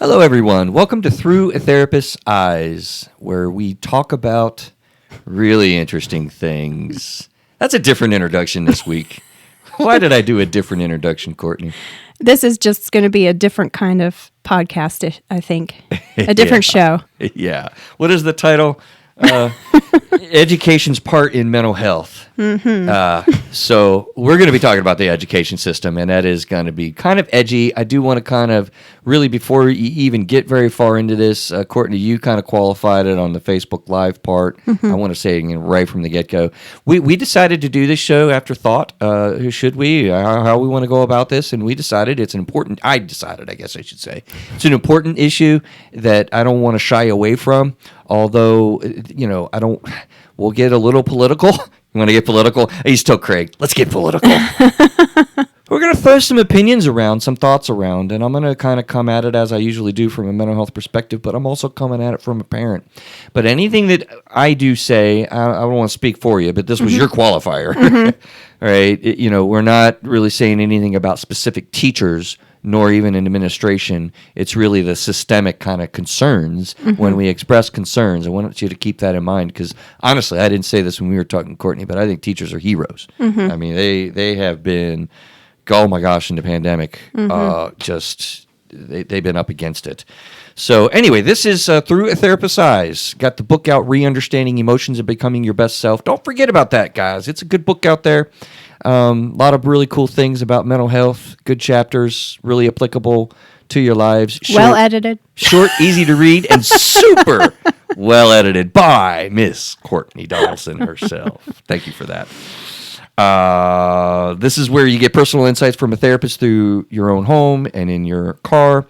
Hello, everyone. Welcome to Through a Therapist's Eyes, where we talk about really interesting things. That's a different introduction this week. Why did I do a different introduction, Cortney? This is just going to be a different kind of podcast, I think. A different show. Yeah. What is the title? Education's part in mental health. So we're going to be talking about the education system, and that is going to be kind of edgy. I do want to kind of really, before you even get very far into this, Cortney, you kind of qualified it on the Facebook Live part. I want to say it right from the get-go. We decided to do this show after thought. Should we? How we want to go about this? And we decided it's an important, I decided, I guess I should say, it's an important issue that I don't want to shy away from. Although, we'll get a little political. You want to get political? He's still Craig. Let's get political. We're going to throw some opinions around, some thoughts around, and I'm going to kind of come at it as I usually do from a mental health perspective, but I'm also coming at it from a parent. But anything that I do say, I don't want to speak for you, but this was your qualifier. Right? We're not really saying anything about specific teachers, nor even in administration. It's really the systemic kind of concerns. When we express concerns, I want you to keep that in mind, because honestly, I didn't say this when we were talking to Cortney, but I think teachers are heroes. I mean, they have been, oh my gosh, in the pandemic, they've been up against it. So anyway, this is Through a Therapist's Eyes. Got the book out, Re-Understanding Emotions and Becoming Your Best Self. Don't forget about that, guys. It's a good book out there. A lot of really cool things about mental health, good chapters, really applicable to your lives. Well edited. Short, easy to read, and super well edited by Miss Courtney Donaldson herself. Thank you for that. This is where you get personal insights from a therapist through your own home and in your car.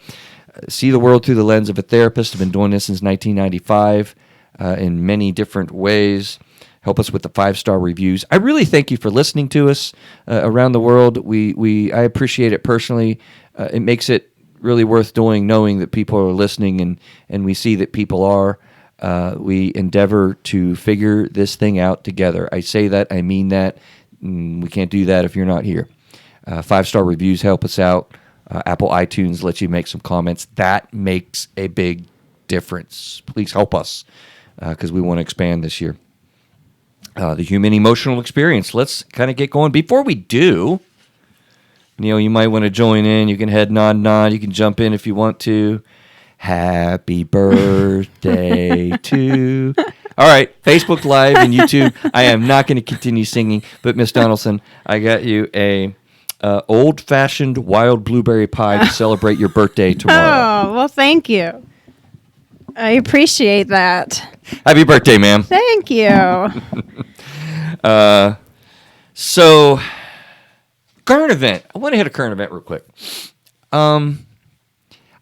See the world through the lens of a therapist. I've been doing this since 1995 in many different ways. Help us with the 5-star reviews. I really thank you for listening to us around the world. I appreciate it personally. It makes it really worth doing, knowing that people are listening, and we see that people are. We endeavor to figure this thing out together. I say that, I mean that. We can't do that if you're not here. 5-star reviews help us out. Apple iTunes lets you make some comments. That makes a big difference. Please help us because we want to expand this year. The human emotional experience. Let's kind of get going. Before we do, you might want to join in. You can head nod. You can jump in if you want to. Happy birthday to... All right, Facebook Live and YouTube. I am not going to continue singing, but Miss Donaldson, I got you a old-fashioned wild blueberry pie to celebrate your birthday tomorrow. Oh, well, thank you. I appreciate that. Happy birthday, ma'am. Thank you. So, current event. I want to hit a current event real quick. I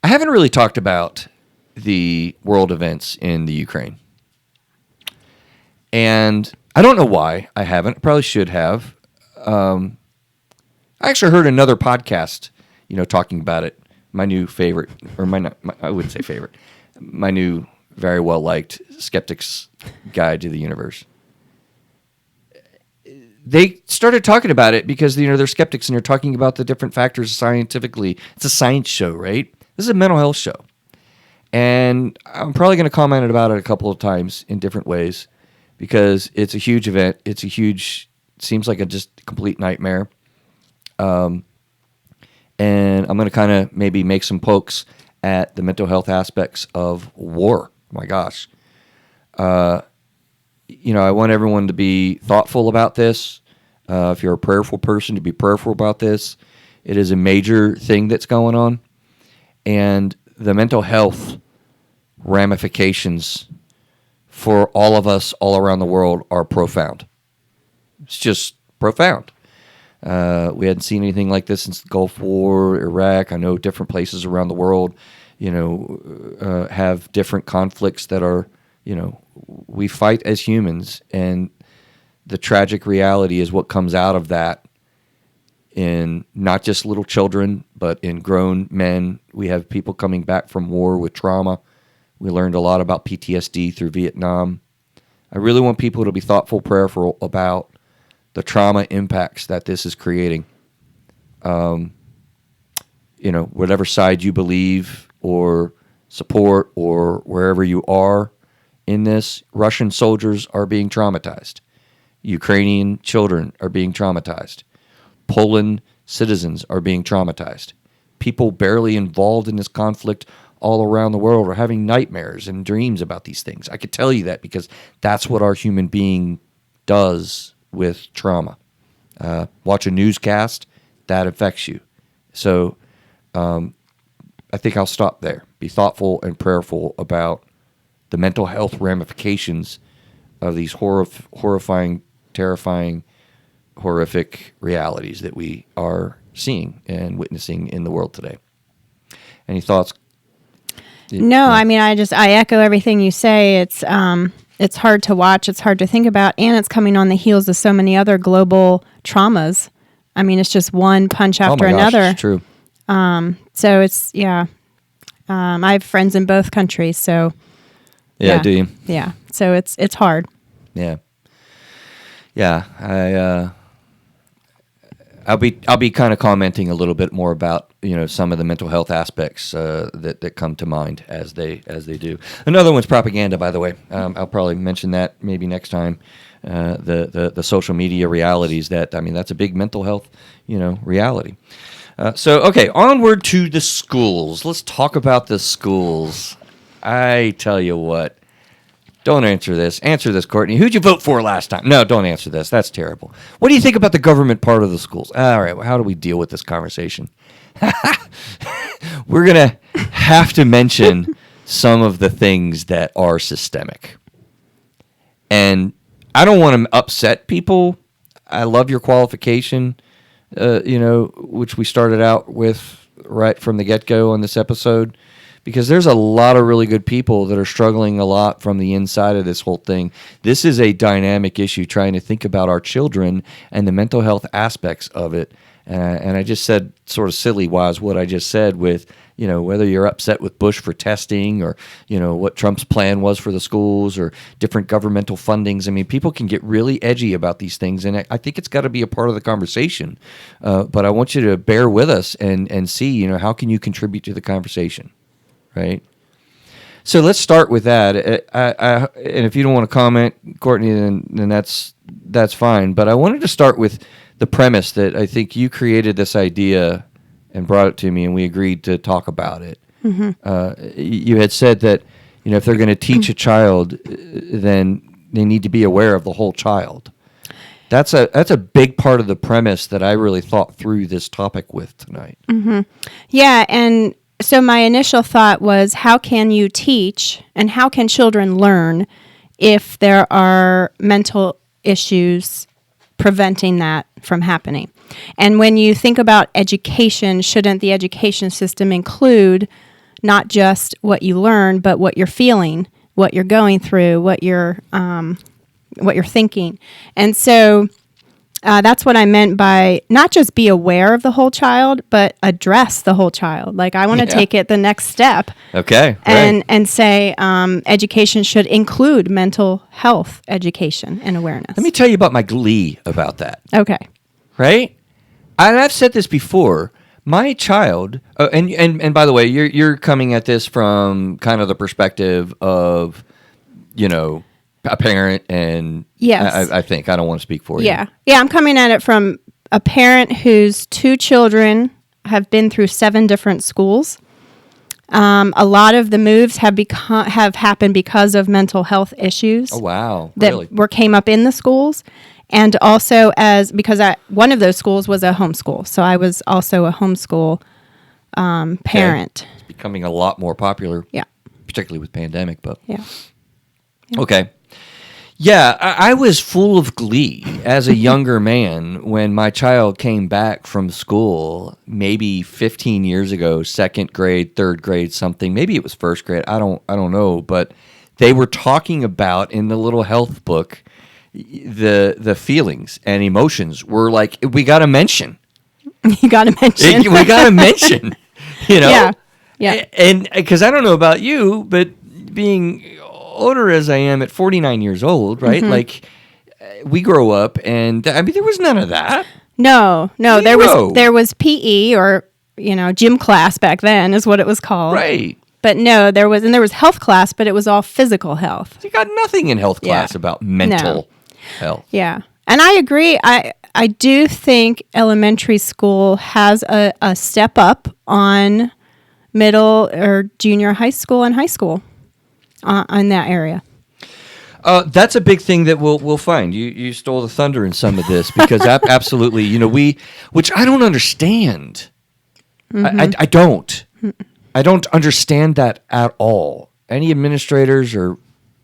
haven't really talked about the world events in the Ukraine. And I don't know why I haven't. I probably should have. I actually heard another podcast, talking about it. My new favorite, or I wouldn't say favorite. My new, very well-liked Skeptic's Guide to the Universe. They started talking about it because, they're skeptics and they're talking about the different factors scientifically. It's a science show, right? This is a mental health show. And I'm probably going to comment about it a couple of times in different ways because it's a huge event. Seems like a just complete nightmare. And I'm going to kind of maybe make some pokes at the mental health aspects of war. My gosh. I want everyone to be thoughtful about this. If you're a prayerful person, to be prayerful about this. It is a major thing that's going on. And the mental health ramifications for all of us all around the world are profound. It's just profound. We hadn't seen anything like this since the Gulf War, Iraq. I know different places around the world, have different conflicts that are, we fight as humans, and the tragic reality is what comes out of that in not just little children, but in grown men. We have people coming back from war with trauma. We learned a lot about PTSD through Vietnam. I really want people to be thoughtful, prayerful about the trauma impacts that this is creating. Whatever side you believe or support or wherever you are in this, Russian soldiers are being traumatized. Ukrainian children are being traumatized. Poland citizens are being traumatized. People barely involved in this conflict all around the world are having nightmares and dreams about these things. I could tell you that because that's what our human being does with trauma. Watch a newscast, that affects you. So I think I'll stop there. Be thoughtful and prayerful about the mental health ramifications of these horrifying, terrifying, horrific realities that we are seeing and witnessing in the world today. Any thoughts? No, I mean, I echo everything you say. It's hard to watch. It's hard to think about. And it's coming on the heels of so many other global traumas. I mean, it's just one punch after another. It's true. So it's, yeah. I have friends in both countries, so. Yeah, do you? Yeah. So it's hard. Yeah. Yeah. I'll be kind of commenting a little bit more about some of the mental health aspects that come to mind as they do. Another one's propaganda, by the way. I'll probably mention that maybe next time. The social media realities that's a big mental health reality. So okay, onward to the schools. Let's talk about the schools. I tell you what. Don't answer this. Answer this, Cortney. Who'd you vote for last time? No, don't answer this. That's terrible. What do you think about the government part of the schools? All right, well, how do we deal with this conversation? We're going to have to mention some of the things that are systemic. And I don't want to upset people. I love your qualification, which we started out with right from the get-go on this episode. Because there's a lot of really good people that are struggling a lot from the inside of this whole thing. This is a dynamic issue, trying to think about our children and the mental health aspects of it. And I just said sort of silly-wise what I just said with, whether you're upset with Bush for testing or, what Trump's plan was for the schools or different governmental fundings. I mean, people can get really edgy about these things, and I think it's got to be a part of the conversation. But I want you to bear with us and see, how can you contribute to the conversation? Right. So let's start with that. And if you don't want to comment, Cortney, then that's fine. But I wanted to start with the premise that I think you created this idea and brought it to me, and we agreed to talk about it. Mm-hmm. You had said that if they're going to teach a child, then they need to be aware of the whole child. That's a big part of the premise that I really thought through this topic with tonight. Mm-hmm. Yeah, and so my initial thought was, how can you teach and how can children learn if there are mental issues preventing that from happening? And when you think about education, shouldn't the education system include not just what you learn, but what you're feeling, what you're going through, what you're thinking? And so that's what I meant by not just be aware of the whole child, but address the whole child. Like, I want to take it the next step. Okay. And say education should include mental health education and awareness. Let me tell you about my glee about that. Okay. Right? And I've said this before. My child, and by the way, you're coming at this from kind of the perspective of, a parent, and yes. I think I don't want to speak for you. Yeah, I'm coming at it from a parent whose two children have been through 7 different schools. A lot of the moves have happened because of mental health issues. Oh wow! That really? Came up in the schools, and also because one of those schools was a homeschool, so I was also a homeschool parent. Okay. It's becoming a lot more popular. Yeah, particularly with pandemic, but yeah. Okay. Yeah, I was full of glee as a younger man when my child came back from school maybe 15 years ago, 2nd grade, 3rd grade, something. Maybe it was 1st grade. I don't know, but they were talking about in the little health book the feelings and emotions were like, we got to mention. You got to mention. We got to mention, Yeah. And because I don't know about you, but being older as I am at 49 years old, right? Mm-hmm. Like, we grow up, and there was none of that. No, there was PE or gym class back then is what it was called. Right. But no, there was health class, but it was all physical health. You got nothing in health class about mental health. Yeah. And I agree. I do think elementary school has a step up on middle or junior high school and high school in that area. That's a big thing that we'll find. You stole the thunder in some of this because absolutely, which I don't understand. I don't. I don't understand that at all. Any administrators or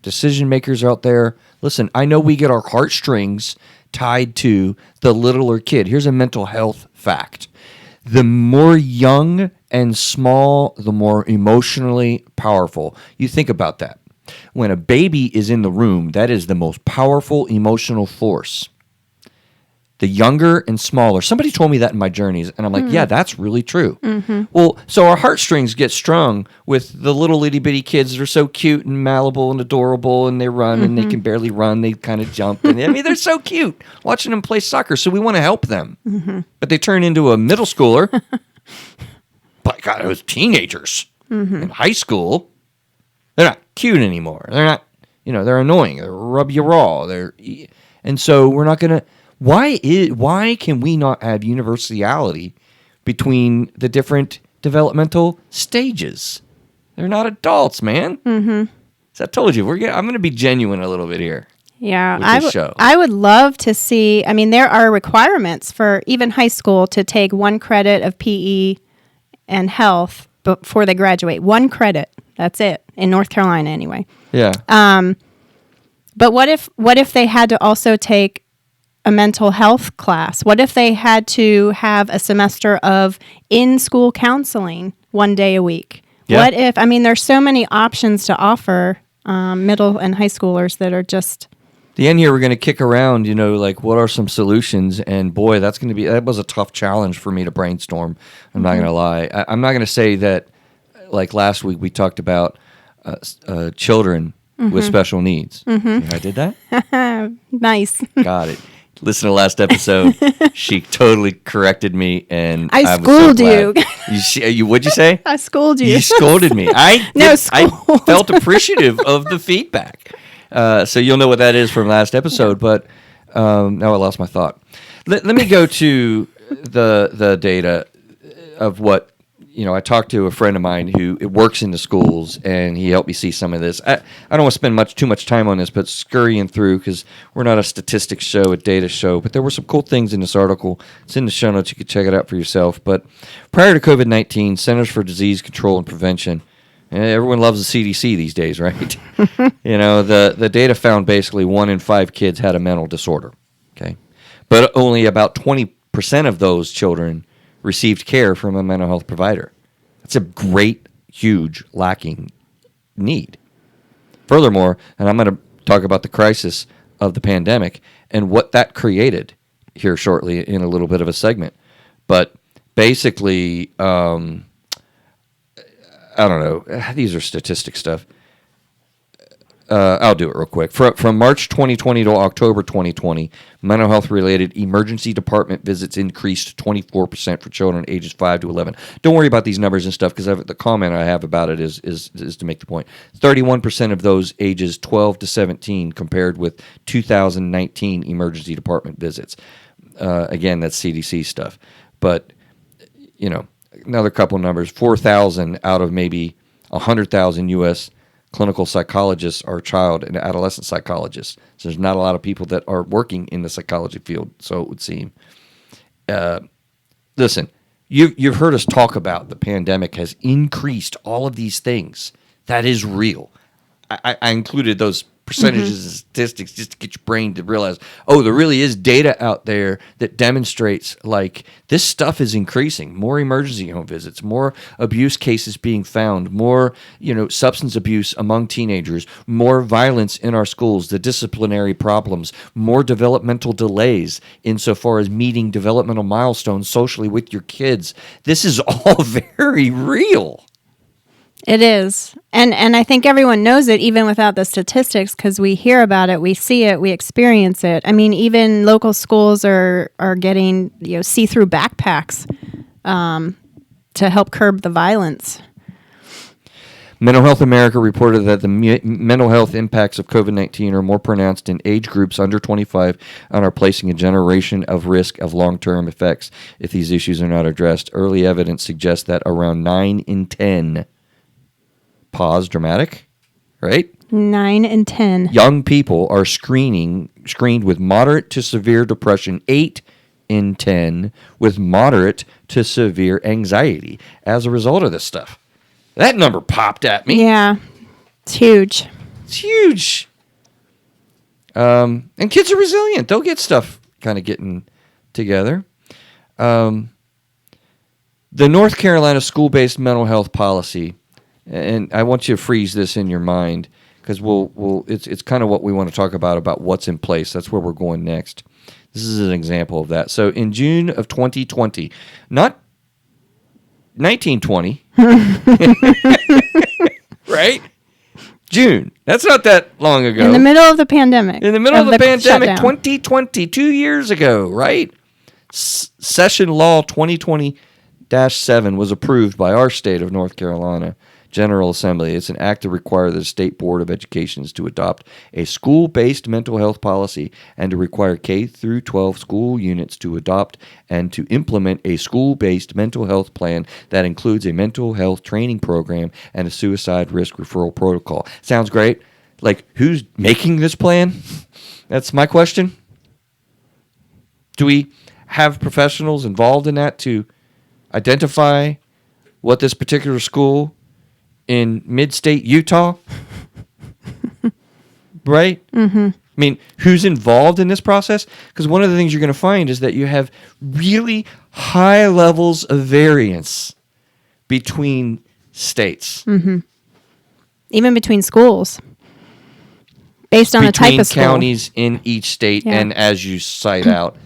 decision makers out there, listen, I know we get our heartstrings tied to the littler kid. Here's a mental health fact. The more young and small, the more emotionally powerful. You think about that. When a baby is in the room, that is the most powerful emotional force. The younger and smaller. Somebody told me that in my journeys, and I'm like, yeah, that's really true. Well, so our heartstrings get strung with the little itty bitty kids that are so cute and malleable and adorable, and they run and they can barely run. They kind of jump. And they're so cute watching them play soccer, so we want to help them. But they turn into a middle schooler. By God, it was teenagers in high school. They're not cute anymore. They're not, they're annoying. They rub you raw. And so we're not going to. Why can we not have universality between the different developmental stages? They're not adults, man. So I told you, I'm going to be genuine a little bit here. Yeah, show. I would love to see. I mean, there are requirements for even high school to take 1 credit of PE and health before they graduate. 1 credit. That's it in North Carolina, anyway. Yeah. But what if they had to also take a mental health class? What if they had to have a semester of in-school counseling 1 day a week? Yeah. What if, there's so many options to offer middle and high schoolers that are just... The end here, we're going to kick around, what are some solutions? And boy, that was a tough challenge for me to brainstorm. I'm not going to lie. I'm not going to say that, like last week, we talked about children with special needs. I did that? Nice. Got it. Listen to last episode. She totally corrected me, and I schooled you. What'd you say? I schooled you. You scolded me. I felt appreciative of the feedback. So you'll know what that is from last episode. But now I lost my thought. Let me go to the data of what. I talked to a friend of mine who works in the schools, and he helped me see some of this. I don't want to spend too much time on this, but scurrying through, because we're not a statistics show, a data show, but there were some cool things in this article. It's in the show notes. You can check it out for yourself. But prior to COVID-19, Centers for Disease Control and Prevention, everyone loves the CDC these days, right? The data found basically 1 in 5 kids had a mental disorder, okay? But only about 20% of those children received care from a mental health provider. That's a great, huge, lacking need. Furthermore, and I'm going to talk about the crisis of the pandemic and what that created here shortly in a little bit of a segment. But basically, I don't know. These are statistic stuff. I'll do it real quick. From March 2020 to October 2020, mental health-related emergency department visits increased 24% for children ages 5 to 11. Don't worry about these numbers and stuff, because the comment I have about it is to make the point. 31% of those ages 12 to 17 compared with 2019 emergency department visits. Again, that's CDC stuff. But, another couple numbers. 4,000 out of maybe 100,000 U.S. clinical psychologists are child and adolescent psychologists. So there's not a lot of people that are working in the psychology field, so it would seem. Listen, you've heard us talk about the pandemic has increased all of these things. That is real. I included those percentages and statistics just to get your brain to realize, there really is data out there that demonstrates this stuff is increasing. More emergency home visits, more abuse cases being found, more substance abuse among teenagers, more violence in our schools, the disciplinary problems, more developmental delays insofar as meeting developmental milestones socially with your kids. This is all very real. It is. And I think everyone knows it even without the statistics, because we hear about it, we see it, we experience it. Even local schools are getting see-through backpacks to help curb the violence. Mental Health America reported that the mental health impacts of COVID-19 are more pronounced in age groups under 25 and are placing a generation of risk of long-term effects if these issues are not addressed. Early evidence suggests that around 9 in 10, pause, dramatic, right? 9 in 10. Young people are screened with moderate to severe depression, 8 in 10 with moderate to severe anxiety as a result of this stuff. That number popped at me. Yeah, it's huge. It's huge. And kids are resilient. They'll get stuff kind of getting together. The North Carolina school-based mental health policy, and I want you to freeze this in your mind because it's kind of what we want to talk about what's in place. That's where we're going next. This is an example of that. So in June of 2020, not 1920, right? June. That's not that long ago. In the middle of the pandemic. In the middle of the pandemic, shutdown. 2020, 2 years ago, right? Session Law 2020-7 was approved by our state of North Carolina General Assembly. It's an act to require the State Board of Education to adopt a school-based mental health policy and to require K through 12 school units to adopt and to implement a school-based mental health plan that includes a mental health training program and a suicide risk referral protocol. Sounds great. Like, who's making this plan? That's my question. Do we have professionals involved in that to identify what this particular school in mid-state Utah, right? Mm-hmm. I mean, who's involved in this process? Because one of the things you're going to find is that you have really high levels of variance between states. Mm-hmm. Even between schools. Based on the type of school. Between counties in each state, and as you cite out,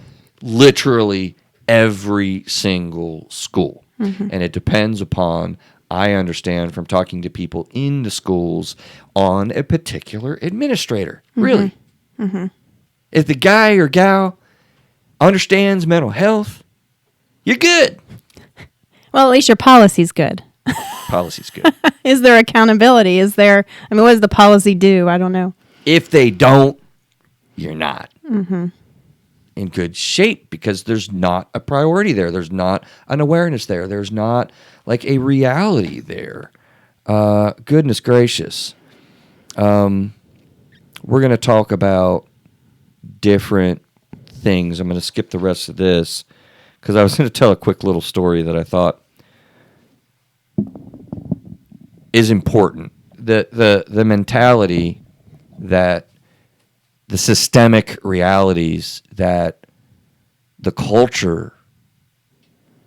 literally every single school. Mm-hmm. And it depends upon, I understand from talking to people in the schools, on a particular administrator. Mm-hmm. Really. Mm-hmm. If the guy or gal understands mental health, you're good. Well, at least your policy's good. Policy's good. Is there accountability? What does the policy do? I don't know. If they don't, you're not in good shape because there's not a priority there. There's not an awareness there. There's not like a reality there. Goodness gracious. We're going to talk about different things. I'm going to skip the rest of this because I was going to tell a quick little story that I thought is important. The mentality that the systemic realities that the culture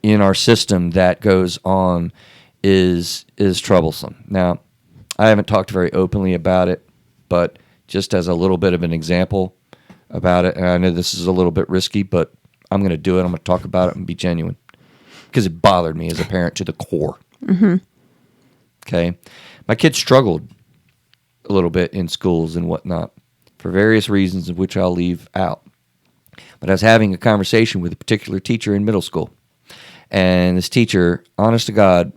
in our system that goes on is troublesome. Now, I haven't talked very openly about it, but just as a little bit of an example about it, and I know this is a little bit risky, but I'm going to do it. I'm going to talk about it and be genuine because it bothered me as a parent to the core. Mm-hmm. Okay? My kids struggled a little bit in schools and whatnot for various reasons of which I'll leave out. But I was having a conversation with a particular teacher in middle school. And this teacher, honest to God,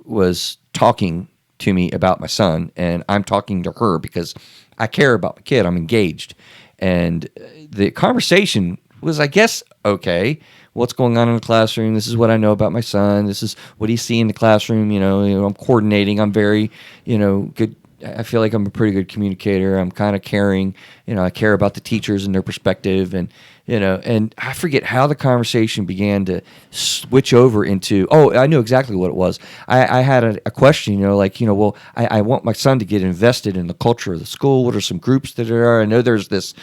was talking to me about my son. And I'm talking to her because I care about my kid. I'm engaged. And the conversation was, I guess, okay. What's going on in the classroom? This is what I know about my son. This is what he's seeing in the classroom. You know, I'm coordinating. I'm very, good. I feel like I'm a pretty good communicator. I'm kind of caring. I care about the teachers and their perspective. And, and I forget how the conversation began to switch over into, I knew exactly what it was. I had a question, I want my son to get invested in the culture of the school. What are some groups that there are? I know there's this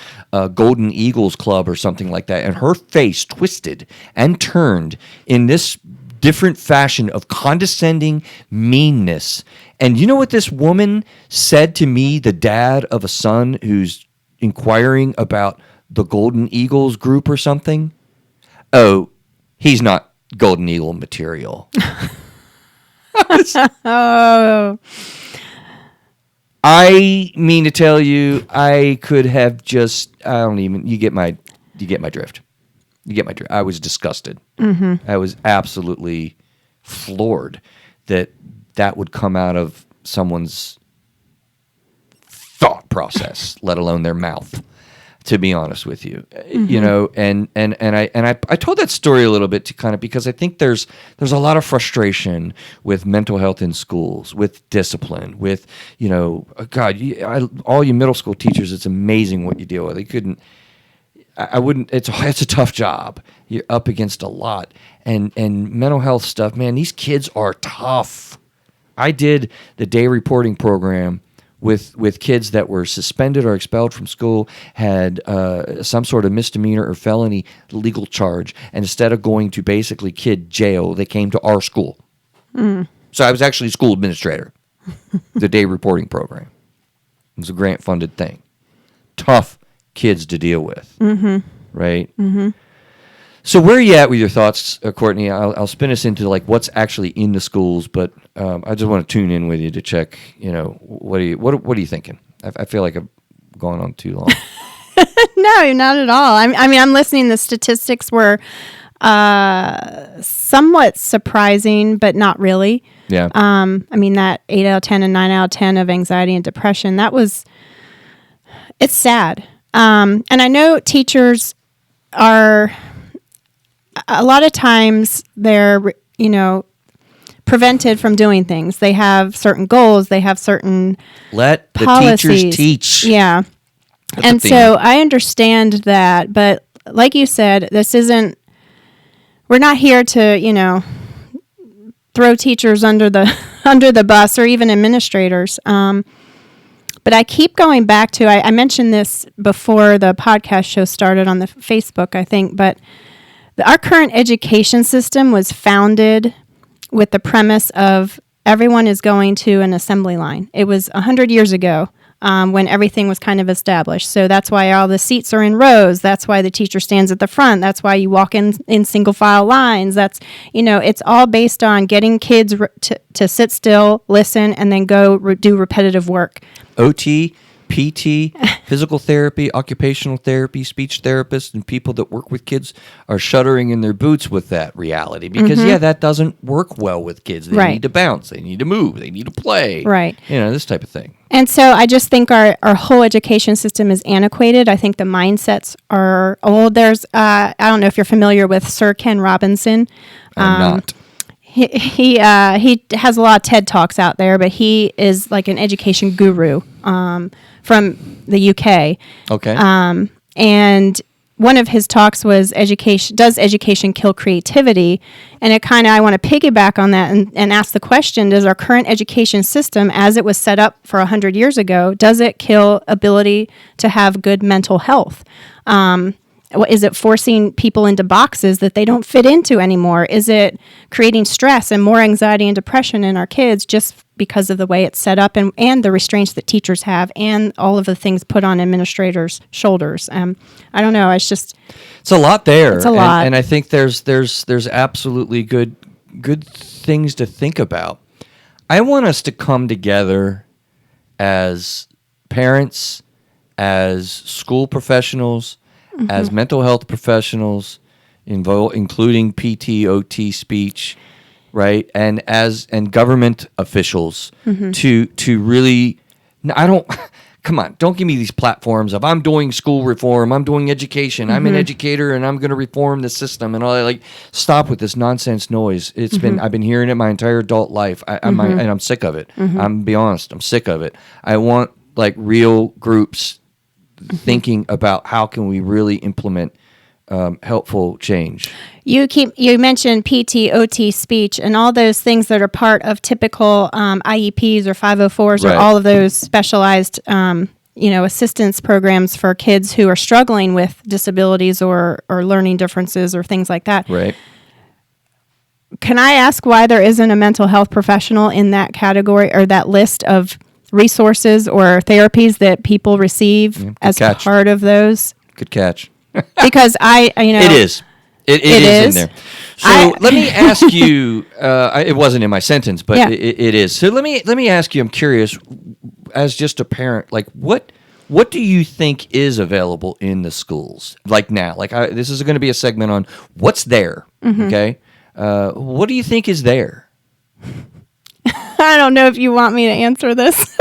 Golden Eagles Club or something like that. And her face twisted and turned in this different fashion of condescending meanness. And you know what this woman said to me, the dad of a son who's inquiring about the Golden Eagles group or something? Oh, he's not Golden Eagle material. Oh. I mean to tell you, I could have just, you get my drift. You get my drift. I was disgusted. Mm-hmm. I was absolutely floored that would come out of someone's thought process, let alone their mouth. To be honest with you, you know, and I told that story a little bit to kind of because I think there's a lot of frustration with mental health in schools, with discipline, with God, all you middle school teachers, it's amazing what you deal with. I wouldn't. It's a tough job. You're up against a lot, and mental health stuff, man. These kids are tough. I did the day reporting program with kids that were suspended or expelled from school, had some sort of misdemeanor or felony legal charge, and instead of going to basically kid jail, they came to our school. So I was actually school administrator, the day reporting program. It was a grant-funded thing. Tough kids to deal with, right? So where are you at with your thoughts, Cortney? I'll spin us into like what's actually in the schools, but I just want to tune in with you to check. What are you thinking? I feel like I've gone on too long. No, not at all. I mean, I'm listening. The statistics were somewhat surprising, but not really. Yeah. I mean, that 8 out of 10 and 9 out of 10 of anxiety and depression. It's sad. And I know teachers are. A lot of times they're, prevented from doing things. They have certain goals. They have certain Let the policies. teachers teach. Yeah. That's and so I understand that, but like you said, we're not here to, throw teachers under the bus or even administrators. But I keep going back to, I mentioned this before the podcast show started on the Facebook, I think, but our current education system was founded with the premise of everyone is going to an assembly line. It was 100 years ago when everything was kind of established. So that's why all the seats are in rows. That's why the teacher stands at the front. That's why you walk in single file lines. That's, it's all based on getting kids to sit still, listen, and then go do repetitive work. OT, PT, physical therapy, occupational therapy, speech therapists, and people that work with kids are shuddering in their boots with that reality because, that doesn't work well with kids. They need to bounce. They need to move. They need to play. Right. This type of thing. And so I just think our whole education system is antiquated. I think the mindsets are old. There's, I don't know if you're familiar with Sir Ken Robinson. I'm not. He has a lot of TED Talks out there, but he is like an education guru from the UK. Okay. And one of his talks was does education kill creativity? And I want to piggyback on that and ask the question, does our current education system, as it was set up for 100 years ago, does it kill ability to have good mental health? Is it forcing people into boxes that they don't fit into anymore? Is it creating stress and more anxiety and depression in our kids just because of the way it's set up and the restraints that teachers have and all of the things put on administrators' shoulders? I don't know. It's a lot there. It's a lot. And I think there's absolutely good things to think about. I want us to come together as parents, as school professionals, as mental health professionals, including PT, OT, speech, right, and government officials to really. Come on, don't give me these platforms of I'm doing school reform, I'm doing education, I'm an educator, and I'm going to reform the system and all that. Like, stop with this nonsense noise. I've been hearing it my entire adult life, and I'm sick of it. I'm gonna be honest, I'm sick of it. I want like real groups thinking about how can we really implement helpful change. You mentioned PT, OT, speech, and all those things that are part of typical IEPs or 504s or all of those specialized assistance programs for kids who are struggling with disabilities or learning differences or things like that. Right. Can I ask why there isn't a mental health professional in that category or that list of resources or therapies that people receive as part of those? Good catch. Because it is. It is in there. So let me ask you. It wasn't in my sentence, but it is. So let me ask you. I'm curious, as just a parent, like what do you think is available in the schools? Like now, this is going to be a segment on what's there. Okay, what do you think is there? I don't know if you want me to answer this.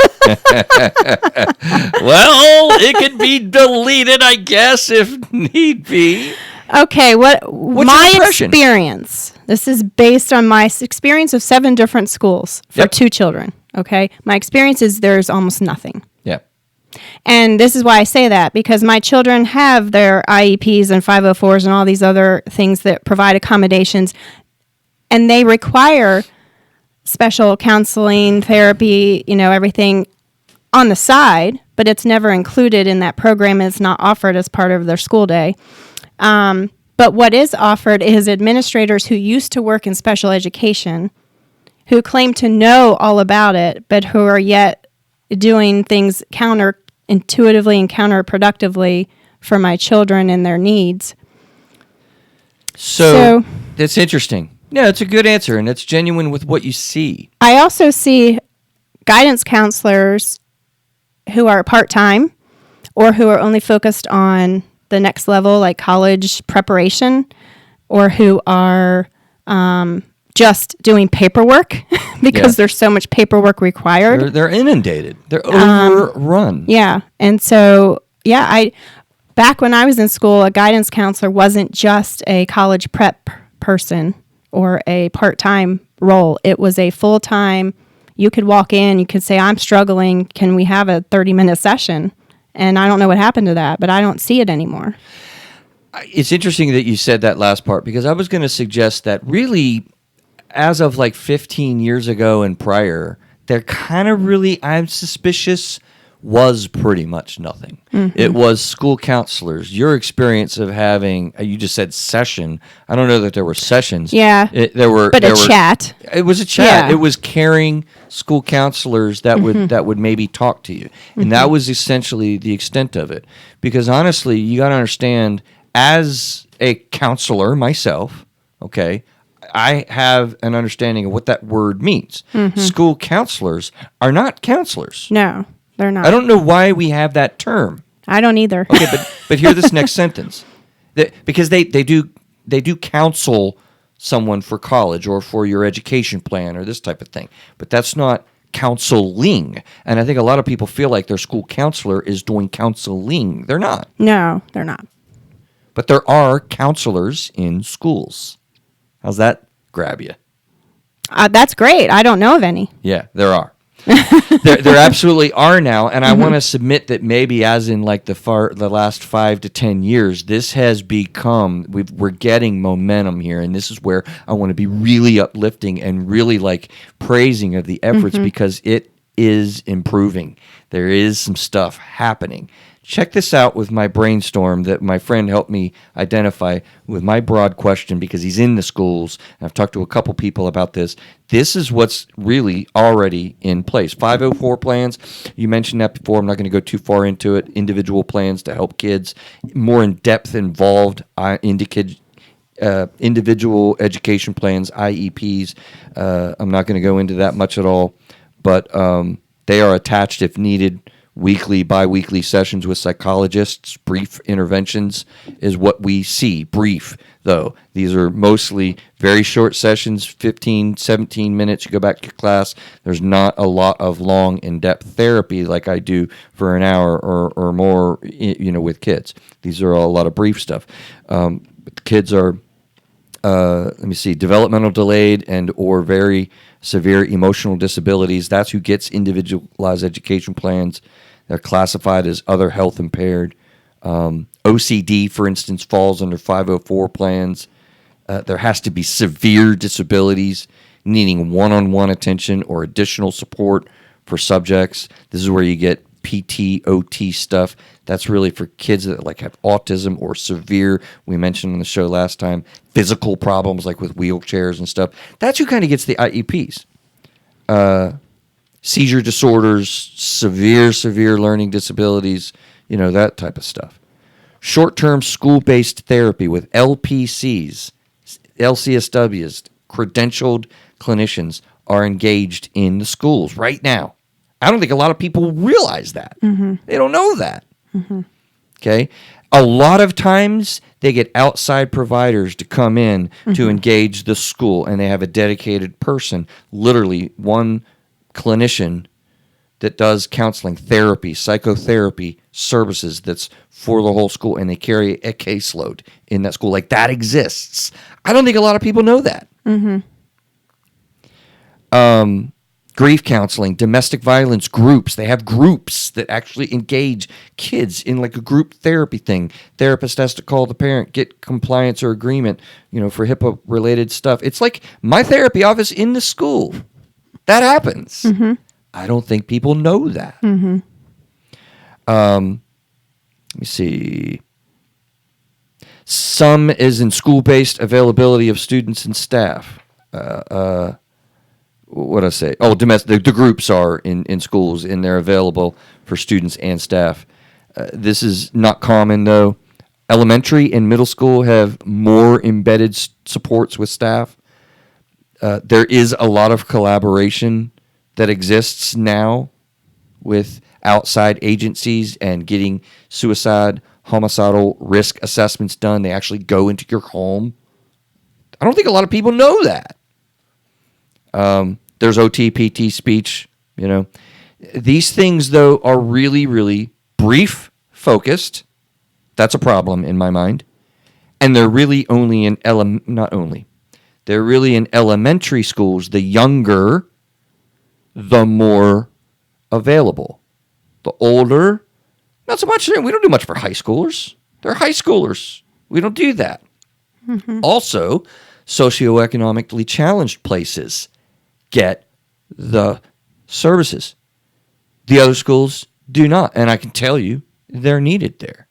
Well, it could be deleted, I guess, if need be. Okay, What's my your impression? experience, this is based on my experience of 7 different schools for 2 children, okay? My experience is there's almost nothing. Yeah. And this is why I say that, because my children have their IEPs and 504s and all these other things that provide accommodations, and they require special counseling, therapy, everything on the side, but it's never included in that program. It's not offered as part of their school day. But what is offered is administrators who used to work in special education, who claim to know all about it, but who are yet doing things counterintuitively and counterproductively for my children and their needs. So that's interesting. Yeah, it's a good answer, and it's genuine with what you see. I also see guidance counselors who are part-time or who are only focused on the next level, like college preparation, or who are just doing paperwork because there's so much paperwork required. They're inundated. They're overrun. Yeah. And so, back when I was in school, a guidance counselor wasn't just a college prep person or a part-time role. It was a full-time. You could walk in, you could say, I'm struggling. Can we have a 30-minute session? And I don't know what happened to that, but I don't see it anymore. It's interesting that you said that last part, because I was going to suggest that really, as of like 15 years ago and prior, there kind of really, I'm suspicious, was pretty much nothing. Mm-hmm. It was school counselors. Your experience of having, you just said session. I don't know that there were sessions. Yeah. But a chat. It was a chat. Yeah. It was caring school counselors that would maybe talk to you. And that was essentially the extent of it. Because honestly, you got to understand, as a counselor myself, okay, I have an understanding of what that word means. Mm-hmm. School counselors are not counselors. No. They're not. I don't know why we have that term. I don't either. Okay, but hear this next sentence. Because they do counsel someone for college or for your education plan or this type of thing. But that's not counseling. And I think a lot of people feel like their school counselor is doing counseling. They're not. No, they're not. But there are counselors in schools. How's that grab you? That's great. I don't know of any. Yeah, there are. there absolutely are now, and I want to submit that maybe, as in like the last 5 to 10 years, this has become, we're getting momentum here, and this is where I want to be really uplifting and really like praising of the efforts, because it is improving. There is some stuff happening. Check this out with my brainstorm that my friend helped me identify with my broad question, because he's in the schools. I've talked to a couple people about this. This is what's really already in place. 504 plans, you mentioned that before. I'm not going to go too far into it. Individual plans to help kids, more in-depth involved individual education plans, IEPs. I'm not going to go into that much at all, but they are attached if needed. Weekly, bi-weekly sessions with psychologists, brief interventions is what we see. Brief, though. These are mostly very short sessions, 15, 17 minutes. You go back to your class. There's not a lot of long, in-depth therapy like I do for an hour or more, with kids. These are all a lot of brief stuff. But the kids are, developmental delayed and or very severe emotional disabilities. That's who gets individualized education plans. They're classified as other health impaired. OCD, for instance, falls under 504 plans. There has to be severe disabilities needing one-on-one attention or additional support for subjects. This is where you get PT, OT stuff. That's really for kids that like have autism or severe, we mentioned on the show last time, physical problems like with wheelchairs and stuff. That's who kind of gets the IEPs. Seizure disorders, severe learning disabilities, that type of stuff. Short-term school-based therapy with LPCs, LCSWs, credentialed clinicians are engaged in the schools right now. I don't think a lot of people realize that. Mm-hmm. They don't know that. Mm-hmm. Okay? A lot of times they get outside providers to come in to engage the school, and they have a dedicated person, literally one clinician that does counseling, therapy, psychotherapy services that's for the whole school, and they carry a caseload in that school. Like, that exists. I don't think a lot of people know that. Grief counseling, domestic violence groups. They have groups that actually engage kids in like a group therapy thing. Therapist has to call the parent, get compliance or agreement, for HIPAA-related stuff. It's like my therapy office in the school. That happens. I don't think people know that. Let me see. Some is in school-based availability of students and staff. What did I say? Oh, domestic. The groups are in schools, and they're available for students and staff. This is not common, though. Elementary and middle school have more embedded supports with staff. There is a lot of collaboration that exists now with outside agencies and getting suicide, homicidal risk assessments done. They actually go into your home. I don't think a lot of people know that. There's OT, PT, speech, These things, though, are really, really brief focused. That's a problem in my mind. And they're really only in they're really in elementary schools. The younger, the more available. The older, not so much. We don't do much for high schoolers. They're high schoolers. We don't do that. Also, socioeconomically challenged places get the services. The other schools do not. And I can tell you, they're needed there.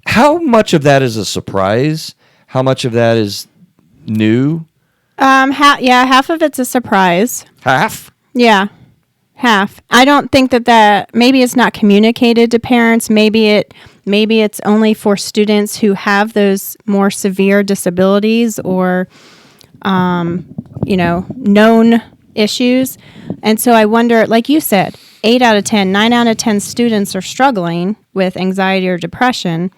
How much of that is a surprise? How much of that is new? Half of it's a surprise. Half? Yeah, half. I don't think that maybe it's not communicated to parents. Maybe it's only for students who have those more severe disabilities or known issues. And so I wonder, like you said, 8 out of 10, 9 out of 10 students are struggling with anxiety or depression.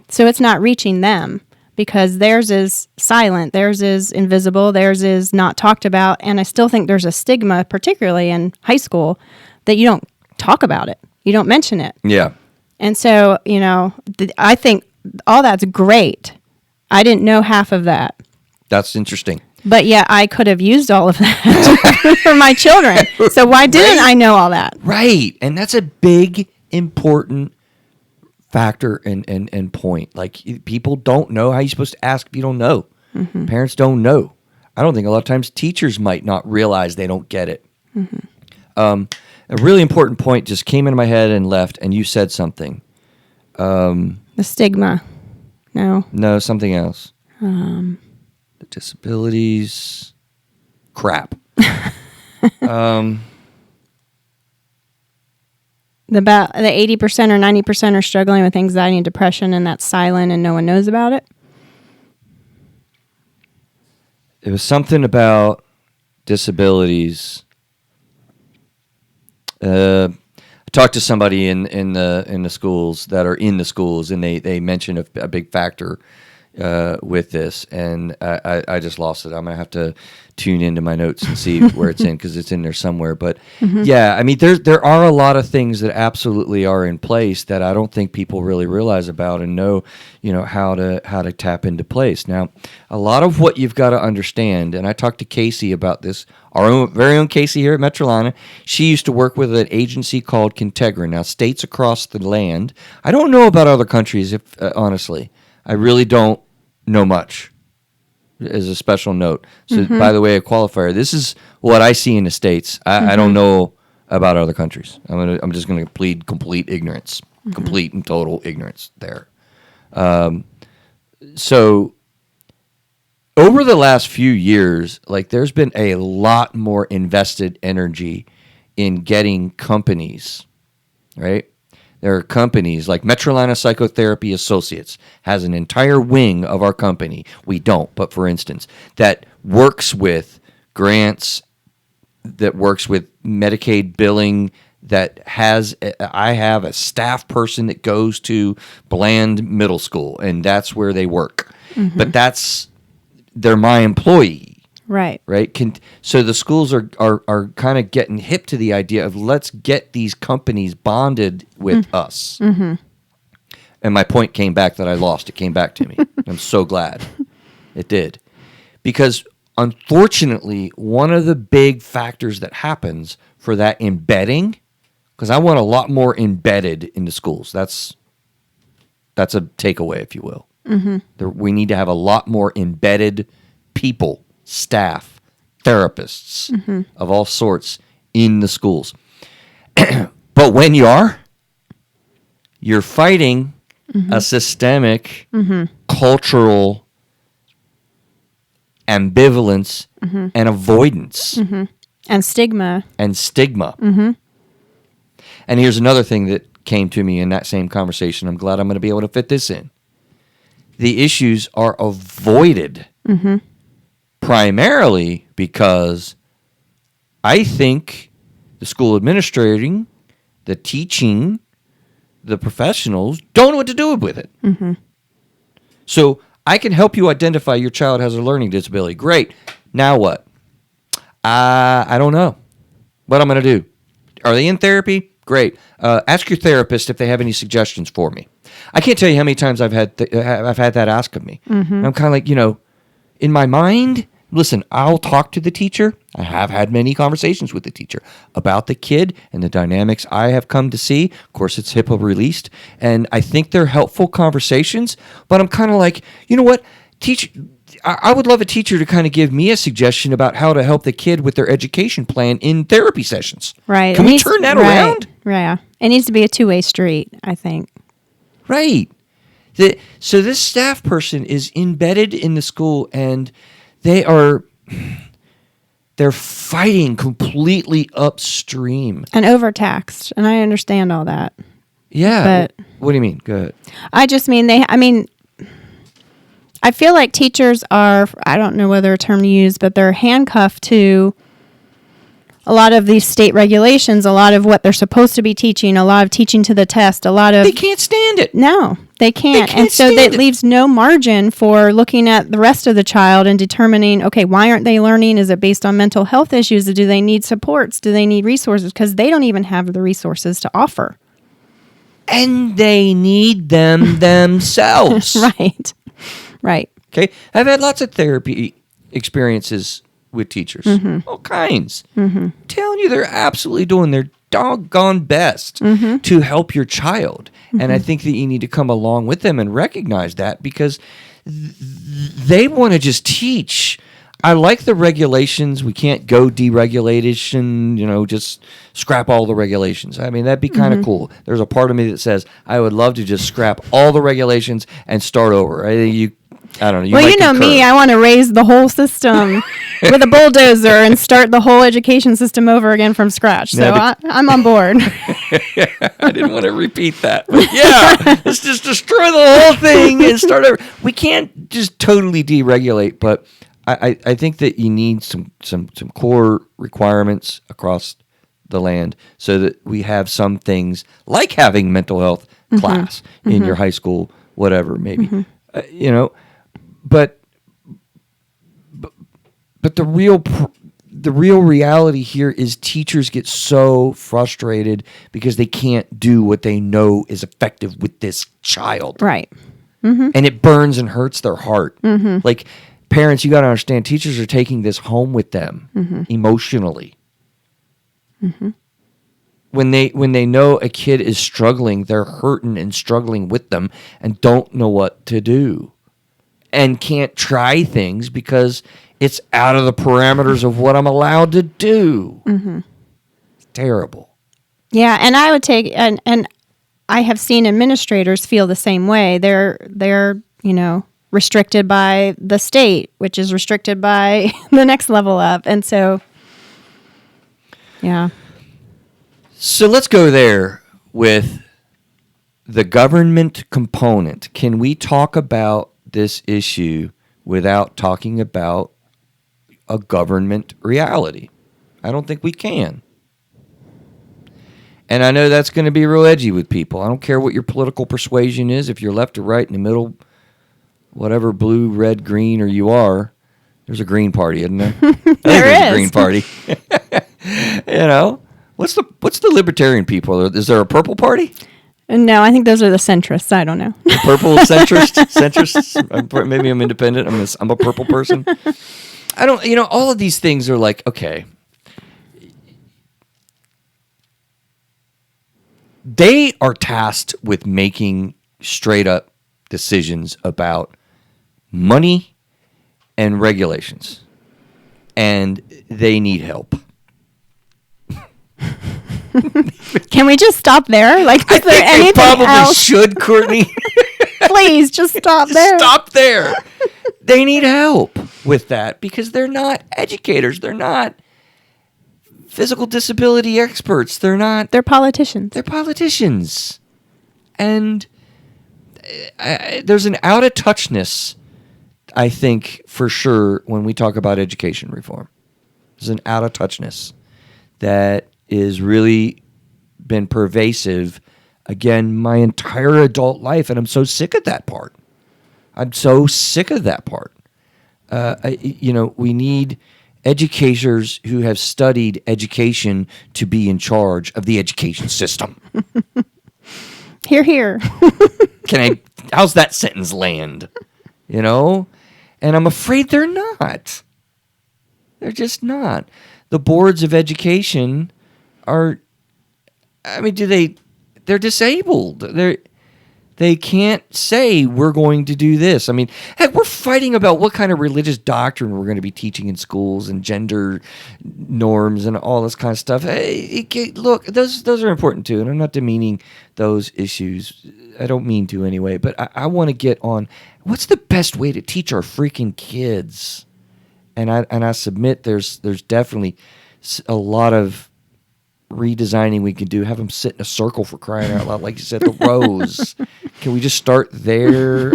So it's not reaching them because theirs is silent, theirs is invisible, theirs is not talked about. And I still think there's a stigma, particularly in high school, that you don't talk about it. You don't mention it. Yeah. And so, I think all that's great. I didn't know half of that. That's interesting. But yeah, I could have used all of that for my children. So why didn't I know all that? Right. And that's a big, important factor and point. Like, people don't know how you're supposed to ask if you don't know. Parents don't know. I don't think a lot of times teachers might not realize they don't get it. A really important point just came into my head and left, and you said something. The stigma. No, something else. The disabilities. Crap. The 80% or 90% are struggling with anxiety and depression, and that's silent and no one knows about it. It was something about disabilities. I talked to somebody in the schools that are in the schools, and they mentioned a big factor with this, and I just lost it. I'm gonna have to tune into my notes and see where it's in, because it's in there somewhere. But yeah, I mean, there are a lot of things that absolutely are in place that I don't think people really realize about and know, how to tap into place. Now, a lot of what you've got to understand, and I talked to Casey about this, our very own Casey here at Metrolina. She used to work with an agency called Contegra. Now, states across the land, I don't know about other countries, if honestly, I really don't know much. As a special note. So, by the way, a qualifier. This is what I see in the States. I don't know about other countries. I'm just gonna plead complete ignorance, complete and total ignorance there. So, over the last few years, like, there's been a lot more invested energy in getting companies, right? There are companies like Metrolina Psychotherapy Associates has an entire wing of our company. We don't, but for instance, that works with grants, that works with Medicaid billing, I have a staff person that goes to Bland Middle School, and that's where they work. But they're my employee. Right. Right? So the schools are kind of getting hip to the idea of let's get these companies bonded with us. Mm-hmm. And my point came back that I lost. It came back to me. I'm so glad it did. Because unfortunately, one of the big factors that happens for that embedding, because I want a lot more embedded into schools. That's a takeaway, if you will. Mm-hmm. We need to have a lot more embedded people, staff, therapists of all sorts in the schools. But when you're fighting a systemic cultural ambivalence and avoidance. And stigma. And here's another thing that came to me in that same conversation. I'm glad I'm going to be able to fit this in. The issues are avoided primarily because I think the school administrating, the teaching, the professionals don't know what to do with it. So I can help you identify your child has a learning disability. Great. Now what? I don't know what I'm going to do. Are they in therapy? Great. Ask your therapist if they have any suggestions for me. I can't tell you how many times I've had that asked of me. And I'm kind of like, in my mind, listen, I'll talk to the teacher. I have had many conversations with the teacher about the kid and the dynamics I have come to see. Of course, it's HIPAA released, and I think they're helpful conversations, but I'm kind of like, you know what? I would love a teacher to kind of give me a suggestion about how to help the kid with their education plan in therapy sessions. Right. Can we turn that around? Yeah. It needs to be a two-way street, I think. Right. So this staff person is embedded in the school, and they're fighting completely upstream. And overtaxed. And I understand all that. Yeah. But what do you mean? Go ahead. I just mean, I feel like teachers are, I don't know whether a term to use, but they're handcuffed to a lot of these state regulations, a lot of what they're supposed to be teaching, a lot of teaching to the test, a lot of... They can't stand it. No, they can't. And so that leaves no margin for looking at the rest of the child and determining, okay, why aren't they learning? Is it based on mental health issues? Do they need supports? Do they need resources? Because they don't even have the resources to offer. And they need them themselves. Right. Okay. I've had lots of therapy experiences with teachers, all kinds. Telling you they're absolutely doing their doggone best to help your child. And I think that you need to come along with them and recognize that, because they want to just teach. I like the regulations. We can't go deregulation, just scrap all the regulations. I mean, that'd be kind of cool. There's a part of me that says I would love to just scrap all the regulations and start over. I don't know. Well, you know me. I want to raise the whole system with a bulldozer and start the whole education system over again from scratch. So I'm on board. I didn't want to repeat that. But yeah, let's just destroy the whole thing and start over. We can't just totally deregulate, but I think that you need some core requirements across the land so that we have some things like having mental health class in your high school, whatever, maybe. But the real reality here is teachers get so frustrated because they can't do what they know is effective with this child. Right. And it burns and hurts their heart. Like, parents, you got to understand, teachers are taking this home with them emotionally. When they know a kid is struggling, they're hurting and struggling with them and don't know what to do. And can't try things because it's out of the parameters of what I'm allowed to do. It's terrible. Yeah, and I would take and I have seen administrators feel the same way. They're restricted by the state, which is restricted by the next level up, and so yeah. So let's go there with the government component. Can we talk about this issue without talking about a government reality? I don't think we can. And I know that's going to be real edgy with people. I don't care what your political persuasion is. If you're left or right in the middle, whatever blue, red, green, or you are, There's a Green Party, isn't there? I think There there's is. a Green Party. What's the Libertarian people? Is there a Purple Party? No, I think those are the centrists. I don't know. Purple centrists. Maybe I'm independent. I'm a purple person. I don't. All of these things are like, okay. They are tasked with making straight up decisions about money and regulations, and they need help. Can we just stop there? Like, is there anything they probably else? should, Courtney. Please, just stop there. Stop there. They need help with that because they're not educators. They're not physical disability experts. They're politicians. They're politicians. And there's an out of touchness, I think, for sure, when we talk about education reform. There's an out of touchness that is really been pervasive, again, my entire adult life. And I'm so sick of that part. We need educators who have studied education to be in charge of the education system. Hear, hear. How's that sentence land? And I'm afraid they're not. They're just not. The boards of education they're disabled. They can't say we're going to do this. I mean, heck, we're fighting about what kind of religious doctrine we're going to be teaching in schools and gender norms and all this kind of stuff. Hey, look, those are important too, and I'm not demeaning those issues. I don't mean to anyway, but I want to get on what's the best way to teach our freaking kids. And I submit there's definitely a lot of redesigning we can do. Have them sit in a circle, for crying out loud, like you said, the rows. Can we just start there?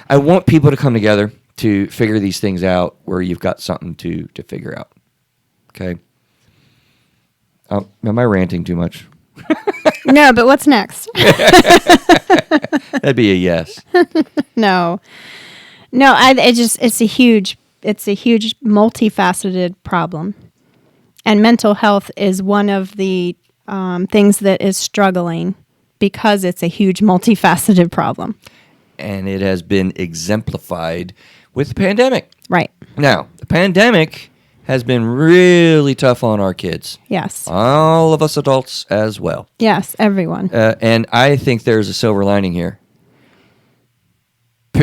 I want people to come together to figure these things out where you've got something to figure out. Okay. Am I ranting too much? No, but what's next? That'd be a yes. No, it's a huge multifaceted problem. And mental health is one of the things that is struggling because it's a huge multifaceted problem. And it has been exemplified with the pandemic. Right. Now, the pandemic has been really tough on our kids. Yes. All of us adults as well. Yes, everyone. And I think there's a silver lining here.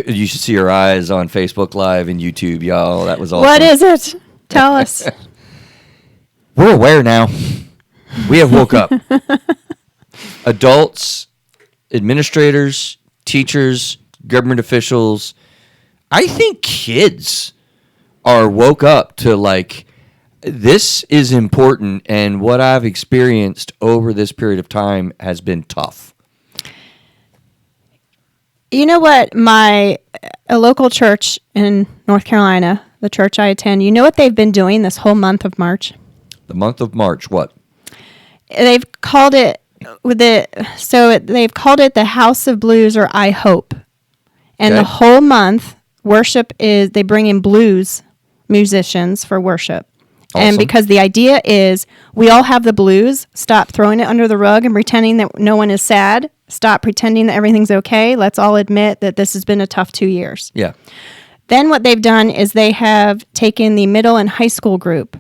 You should see your eyes on Facebook Live and YouTube, y'all. That was awesome. What is it? Tell us. We're aware now. We have woke up. Adults, administrators, teachers, government officials. I think kids are woke up to like, this is important, and what I've experienced over this period of time has been tough. You know what? A local church in North Carolina, the church I attend, you know what they've been doing this whole month of March? The month of March, what? They've called it they've called it the House of Blues, or I Hope. And the whole month, worship they bring in blues musicians for worship. Awesome. And because the idea is we all have the blues, stop throwing it under the rug and pretending that no one is sad. Stop pretending that everything's okay. Let's all admit that this has been a tough 2 years. Yeah. Then what they've done is they have taken the middle and high school group,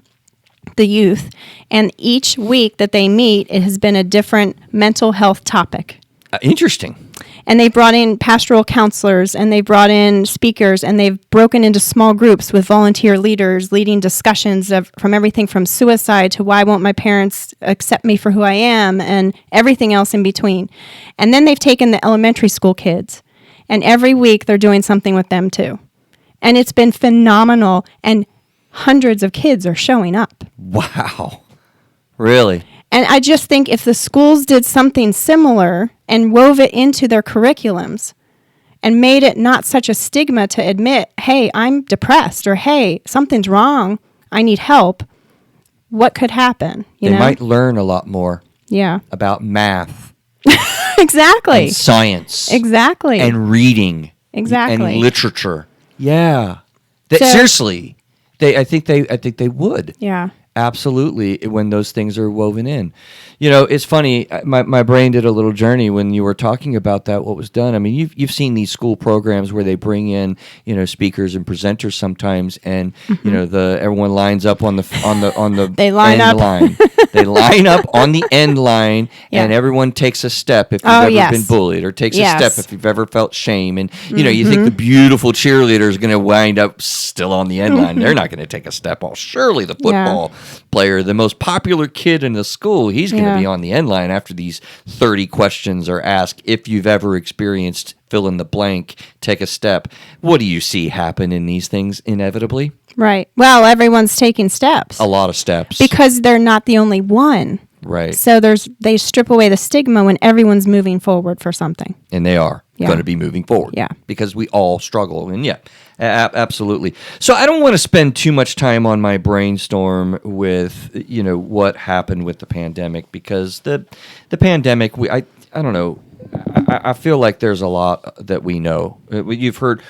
the youth, and each week that they meet, it has been a different mental health topic. Interesting. And they brought in pastoral counselors, and they brought in speakers, and they've broken into small groups with volunteer leaders leading discussions from everything from suicide to why won't my parents accept me for who I am, and everything else in between. And then they've taken the elementary school kids, and every week they're doing something with them too. And it's been phenomenal, and hundreds of kids are showing up. Wow. Really? And I just think if the schools did something similar and wove it into their curriculums and made it not such a stigma to admit, hey, I'm depressed, or hey, something's wrong, I need help, what could happen? They might learn a lot more about math. Exactly. And science. Exactly. And reading. Exactly. And literature. Yeah. Seriously, I think they would. Yeah. Absolutely, when those things are woven in. It's funny, my brain did a little journey when you were talking about that, what was done. I mean, you've seen these school programs where they bring in, speakers and presenters sometimes, and everyone lines up on the They line end up. line. They line up on the end line, and everyone takes a step if you've ever been bullied, or takes a step if you've ever felt shame. And you think the beautiful cheerleader is going to wind up still on the end line. They're not going to take a step. Oh, surely the football player, the most popular kid in the school, he's going to be on the end line after these 30 questions are asked. If you've ever experienced fill in the blank, take a step. What do you see happen in these things inevitably? Right. Well, everyone's taking steps. A lot of steps. Because they're not the only one. Right. So they strip away the stigma when everyone's moving forward for something. And they are going to be moving forward. Yeah. Because we all struggle. And absolutely. So I don't want to spend too much time on my brainstorm with, what happened with the pandemic, because the pandemic, I don't know. I feel like there's a lot that we know. What you've heard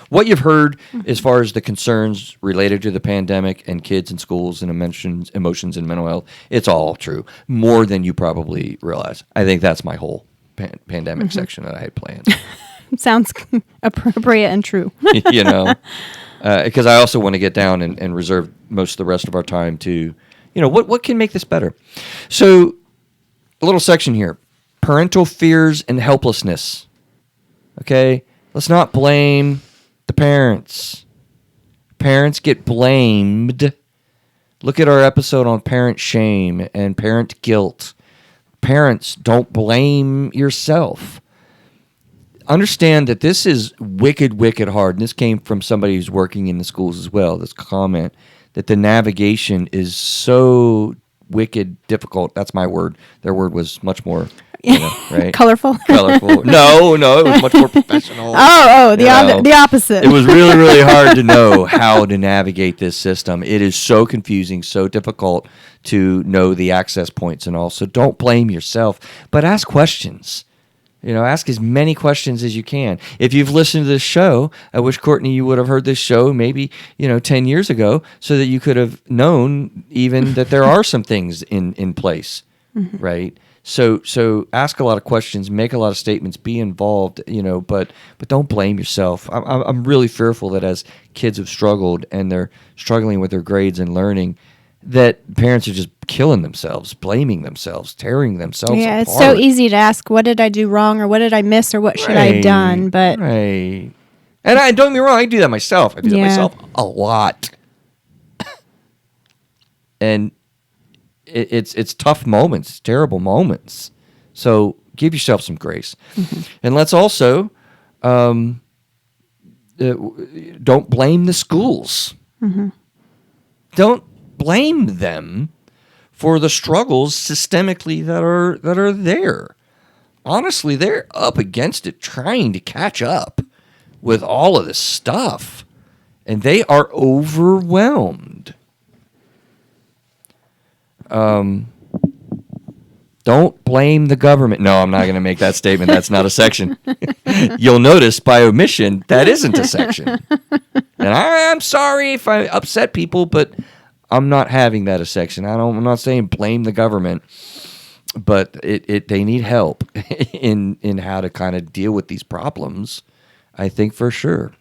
as far as the concerns related to the pandemic and kids in schools and emotions and mental health, it's all true. More than you probably realize. I think that's my whole pandemic section that I had planned. Sounds appropriate and true. Because I also want to get down and reserve most of the rest of our time to, what can make this better? So, a little section here. Parental fears and helplessness. Okay? Let's not blame the parents. Parents get blamed. Look at our episode on parent shame and parent guilt. Parents, don't blame yourself. Understand that this is wicked, wicked hard. And this came from somebody who's working in the schools as well, this comment, that the navigation is so wicked difficult. That's my word. Their word was much more, right? Colorful? Colorful. No, it was much more professional. The opposite. It was really, really hard to know how to navigate this system. It is so confusing, so difficult to know the access points and all. So don't blame yourself, but ask questions. Ask as many questions as you can. If you've listened to this show, I wish, Cortney, you would have heard this show maybe, 10 years ago, so that you could have known even that there are some things in place, right? So ask a lot of questions, make a lot of statements, be involved, but don't blame yourself. I'm really fearful that as kids have struggled and they're struggling with their grades and learning, that parents are just killing themselves, blaming themselves, tearing themselves apart. It's so easy to ask, what did I do wrong, or what did I miss, or what should I have done? But right. And don't get me wrong, I do that myself. I do that myself a lot. And it's tough moments, terrible moments. So give yourself some grace. And let's also don't blame the schools. Don't blame them for the struggles systemically that are there. Honestly, they're up against it, trying to catch up with all of this stuff, and they are overwhelmed. Don't blame the government. No, I'm not going to make that statement. That's not a section. You'll notice by omission that isn't a section. And I'm sorry if I upset people, but I'm not having that a section. I'm not saying blame the government, but they need help in how to kind of deal with these problems. I think for sure.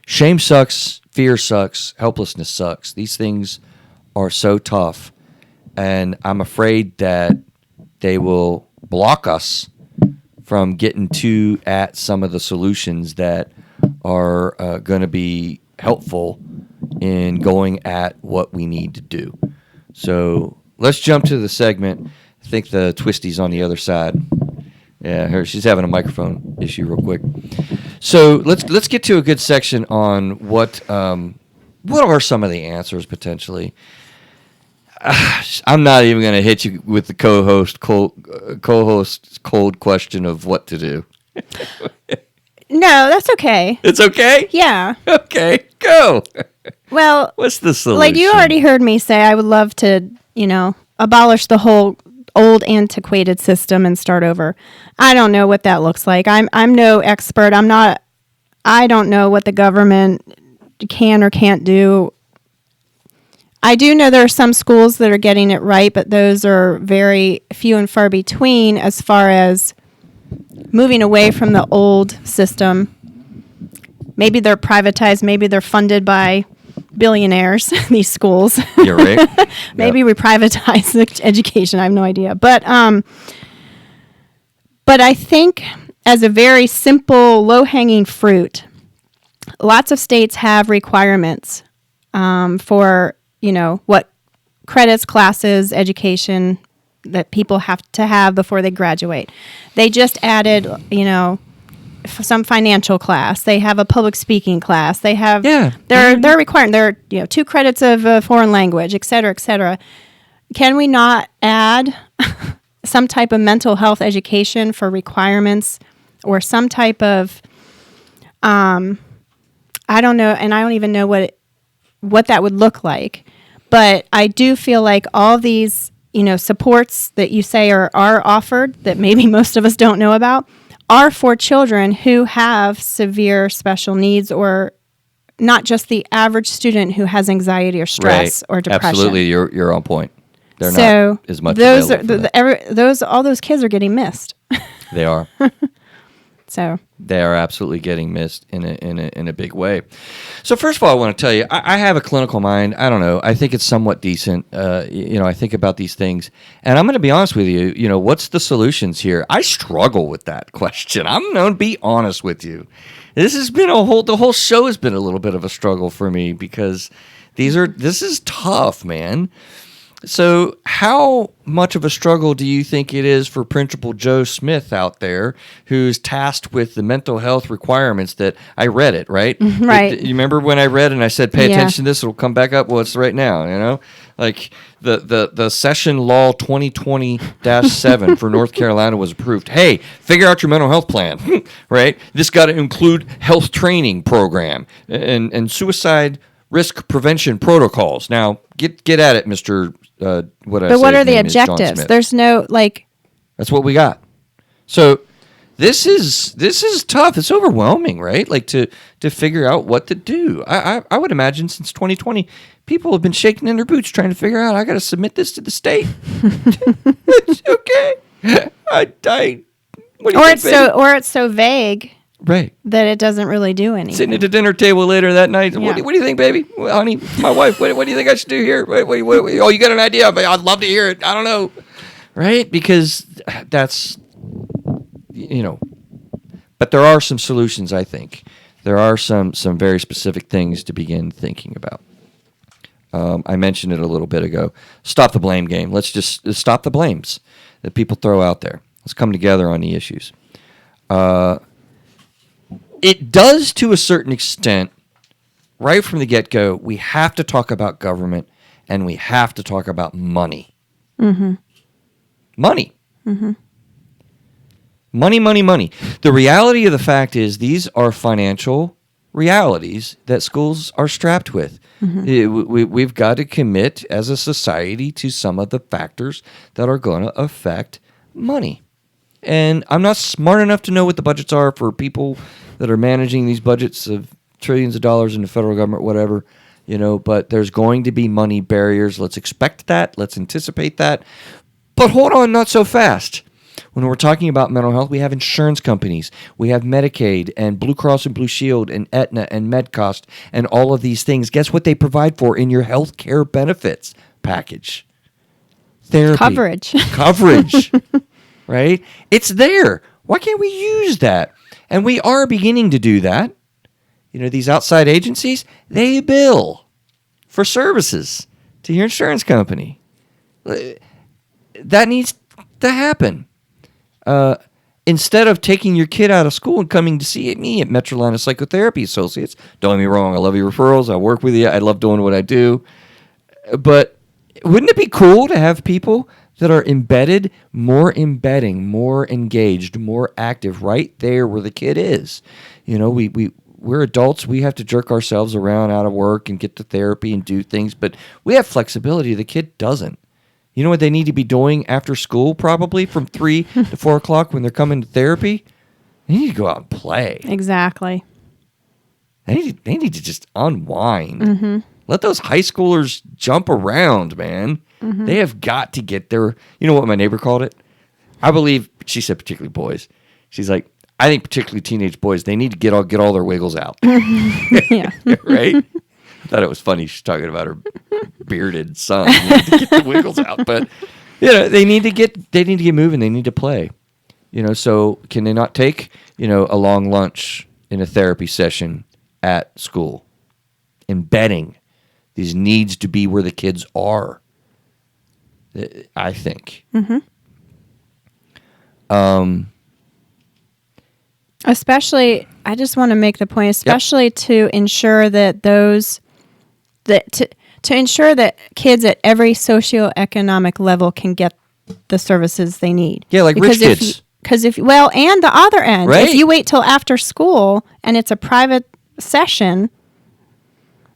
Shame sucks, fear sucks, helplessness sucks. These things are so tough, and I'm afraid that they will block us from getting at some of the solutions that are going to be helpful in going at what we need to do. So let's jump to the segment. I think the Twisty's on the other side. Yeah, she's having a microphone issue real quick. So let's get to a good section on what are some of the answers potentially. I'm not even going to hit you with the co-host's cold question of what to do. No, that's okay. It's okay? Yeah. Okay, go. Well, what's the solution? Like you already heard me say, I would love to, abolish the whole old antiquated system and start over. I don't know what that looks like. I'm no expert. I don't know what the government can or can't do. I do know there are some schools that are getting it right, but those are very few and far between as far as moving away from the old system. Maybe they're privatized. Maybe they're funded by billionaires, these schools. You're right. Maybe we privatize the education. I have no idea. But I think as a very simple, low-hanging fruit, lots of states have requirements for, what credits, classes, education that people have to have before they graduate. They just added, some financial class. They have a public speaking class. They have they're required. There are 2 credits of foreign language, et cetera, et cetera. Can we not add some type of mental health education for requirements, or some type of I don't know, and I don't even know what that would look like. But I do feel like all these supports that you say are offered that maybe most of us don't know about are for children who have severe special needs, or not just the average student who has anxiety or stress or depression. Absolutely, you're on point. They're so not as much those available all those kids are getting missed. They are. So they are absolutely getting missed in a big way. So first of all, I want to tell you, I have a clinical mind. I don't know. I think it's somewhat decent. I think about these things, and I'm going to be honest with you. What's the solutions here? I struggle with that question. I'm going to be honest with you. This has been the whole show has been a little bit of a struggle for me, because this is tough, man. So how much of a struggle do you think it is for Principal Joe Smith out there, who's tasked with the mental health requirements that I read it, right? Right. You remember when I read and I said, pay attention to this, it'll come back up. Well, it's right now, like the session law 2020-7 for North Carolina was approved. Hey, figure out your mental health plan, right? This got to include health training program and suicide risk prevention protocols. Now, get at it, Mr. What are the objectives? There's no That's what we got. So this is tough. It's overwhelming, right? Like to figure out what to do. I would imagine since 2020, people have been shaking in their boots trying to figure out. I got to submit this to the state. It's okay. What do you think, it's so vague. Right. That it doesn't really do anything. Sitting at the dinner table later that night. Yeah. What do you think, baby? Well, honey, my wife, what do you think I should do here? Oh, you got an idea? I'd love to hear it. I don't know. Right? Because that's, but there are some solutions, I think. There are some very specific things to begin thinking about. I mentioned it a little bit ago. Stop the blame game. Let's just stop the blames that people throw out there. Let's come together on the issues. It does, to a certain extent, right from the get-go, we have to talk about government, and we have to talk about money. Mm-hmm. Money. Mm-hmm. Money. The reality of the fact is these are financial realities that schools are strapped with. Mm-hmm. We've got to commit as a society to some of the factors that are going to affect money. And I'm not smart enough to know what the budgets are for people that are managing these budgets of trillions of dollars in the federal government, whatever, but there's going to be money barriers. Let's expect that. Let's anticipate that. But hold on, not so fast. When we're talking about mental health, we have insurance companies. We have Medicaid and Blue Cross and Blue Shield and Aetna and MedCost and all of these things. Guess what they provide for in your health care benefits package? Therapy. Coverage. Right? It's there. Why can't we use that? And we are beginning to do that. These outside agencies, they bill for services to your insurance company. That needs to happen. Instead of taking your kid out of school and coming to see me at Metrolina Psychotherapy Associates, don't get me wrong, I love your referrals. I work with you. I love doing what I do. But wouldn't it be cool to have people that are embedded, more embedding, more engaged, more active right there where the kid is? We're adults. We have to jerk ourselves around out of work and get to therapy and do things, but we have flexibility. The kid doesn't. You know what they need to be doing after school, probably from 3 to 4 o'clock when they're coming to therapy? They need to go out and play. Exactly. They need to just unwind. Mm-hmm. Let those high schoolers jump around, man. Mm-hmm. They have got to get their. You know what my neighbor called it? I believe she said particularly boys. She's like, I think particularly teenage boys. They need to get all their wiggles out. Yeah. Right. I thought it was funny. She's talking about her bearded son. They need to get the wiggles out, but they need to get moving. They need to play. So can they not take a long lunch in a therapy session at school? Embedding these needs to be where the kids are. I think. Mm-hmm. Especially, I just want to make the point, especially to ensure that to ensure that kids at every socioeconomic level can get the services they need. Yeah, like rich kids. Because and the other end, right? If you wait till after school and it's a private session,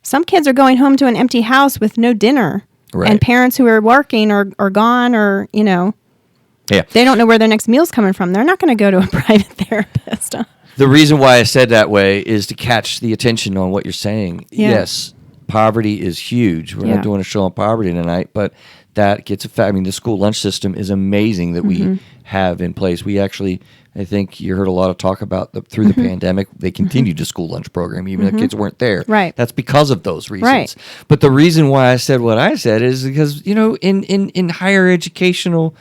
some kids are going home to an empty house with no dinner. Right. And parents who are working or gone or, they don't know where their next meal's coming from. They're not going to go to a private therapist. The reason why I said that way is to catch the attention on what you're saying. Yeah. Yes, poverty is huge. We're not doing a show on poverty tonight, but that gets affected. I mean, the school lunch system is amazing that we have in place. We actually, I think you heard a lot of talk about through the pandemic, they continued the school lunch program, even if kids weren't there. Right. That's because of those reasons. Right. But the reason why I said what I said is because, in higher educational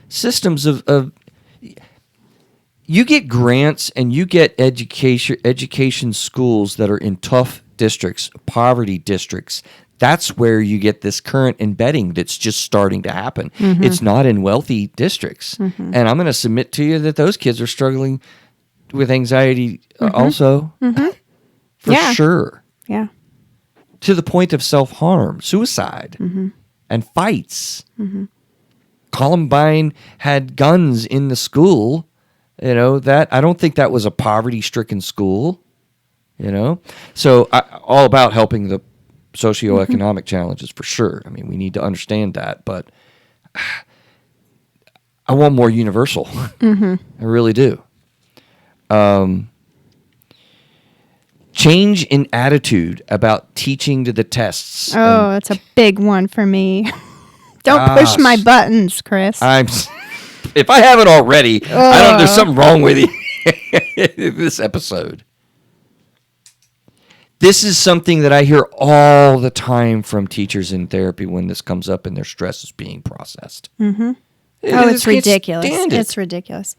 systems of you get grants and you get education schools that are in tough districts, poverty districts. That's where you get this current embedding that's just starting to happen. Mm-hmm. It's not in wealthy districts. Mm-hmm. And I'm going to submit to you that those kids are struggling with anxiety also. Mm-hmm. For sure. Yeah. To the point of self-harm, suicide, and fights. Mm-hmm. Columbine had guns in the school. That I don't think that was a poverty-stricken school. So all about helping the socioeconomic challenges for sure. I mean, we need to understand that, but I want more universal. I really do. Change in attitude about teaching to the tests. Oh, that's a big one for me. Don't push my buttons, Chris. If I haven't already, there's something wrong with this episode. This is something that I hear all the time from teachers in therapy when this comes up and their stress is being processed. Mm-hmm. It's ridiculous. It's ridiculous.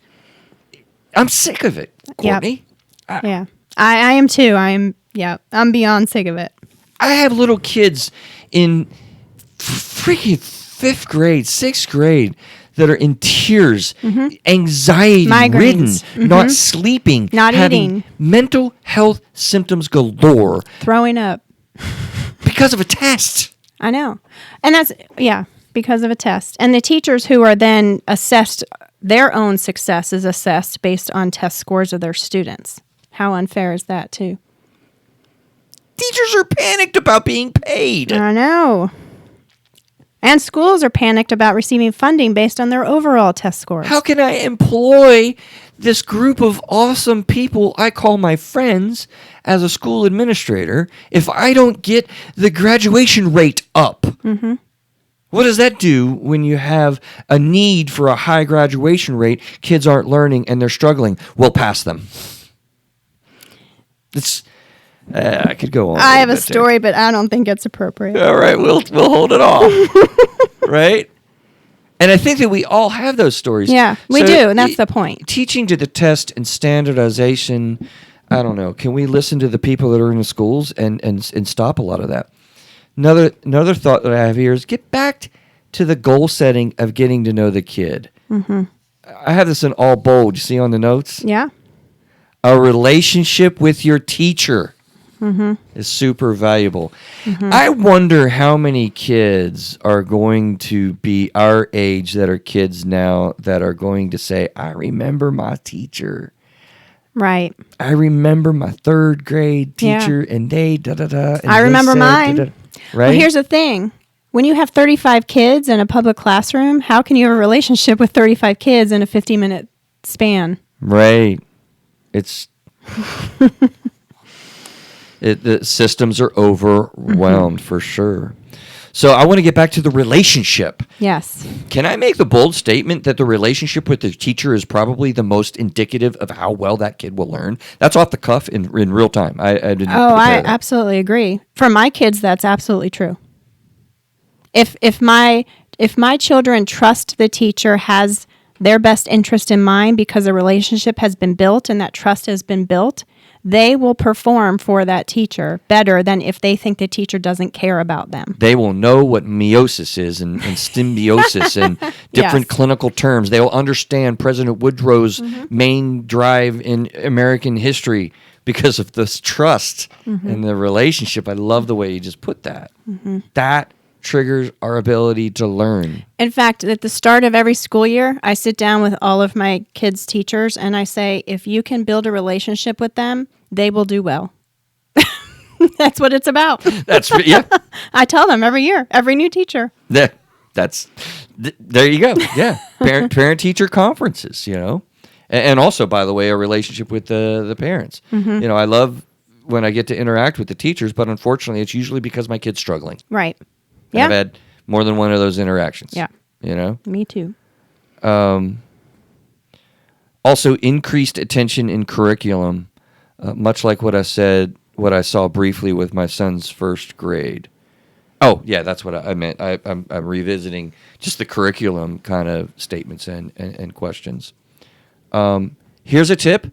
I'm sick of it, Cortney. Yep. I am too. I'm beyond sick of it. I have little kids in freaking 5th grade, 6th grade that are in tears, anxiety-ridden, not sleeping, not eating, mental health symptoms galore, throwing up because of a test. I know, and that's because of a test. And the teachers who are then assessed, their own success is assessed based on test scores of their students. How unfair is that, too? Teachers are panicked about being paid. I know. And schools are panicked about receiving funding based on their overall test scores. How can I employ this group of awesome people I call my friends as a school administrator if I don't get the graduation rate up? Mm-hmm. What does that do when you have a need for a high graduation rate, kids aren't learning, and they're struggling? We'll pass them. I could go on. I have a story, but I don't think it's appropriate. All right, we'll hold it off. Right? And I think that we all have those stories. Yeah, we do, and that's the point. Teaching to the test and standardization, I don't know. Can we listen to the people that are in the schools and stop a lot of that? Another thought that I have here is get back to the goal setting of getting to know the kid. Mm-hmm. I have this in all bold. You see on the notes? Yeah. A relationship with your teacher is super valuable. Mm-hmm. I wonder how many kids are going to be our age that are kids now that are going to say, I remember my teacher. Right. I remember my 3rd grade teacher and they da-da-da. I remember mine. Da-da. Right? Well, here's the thing. When you have 35 kids in a public classroom, how can you have a relationship with 35 kids in a 50-minute span? Right. It's The systems are overwhelmed for sure. So I want to get back to the relationship. Yes. Can I make the bold statement that the relationship with the teacher is probably the most indicative of how well that kid will learn? That's off the cuff in real time. I didn't. I absolutely agree. For my kids, that's absolutely true. If my children trust the teacher has their best interest in mind because a relationship has been built and that trust has been built, they will perform for that teacher better than if they think the teacher doesn't care about them. They will know what meiosis is and symbiosis and different clinical terms. They will understand President Woodrow's main drive in American history because of this trust and the relationship. I love the way you just put that. That triggers our ability to learn. In fact, at the start of every school year, I sit down with all of my kids' teachers and I say, if you can build a relationship with them, they will do well. That's what it's about. I tell them every year, every new teacher. There you go. Yeah. Parent teacher conferences, And also, by the way, a relationship with the parents. I love when I get to interact with the teachers, but unfortunately, it's usually because my kid's struggling. Right. Yeah. I've had more than one of those interactions. Yeah. Me too. Also, increased attention in curriculum, much like what I saw briefly with my son's first grade. Oh, yeah, that's what I meant. I'm revisiting just the curriculum kind of statements and questions. Here's a tip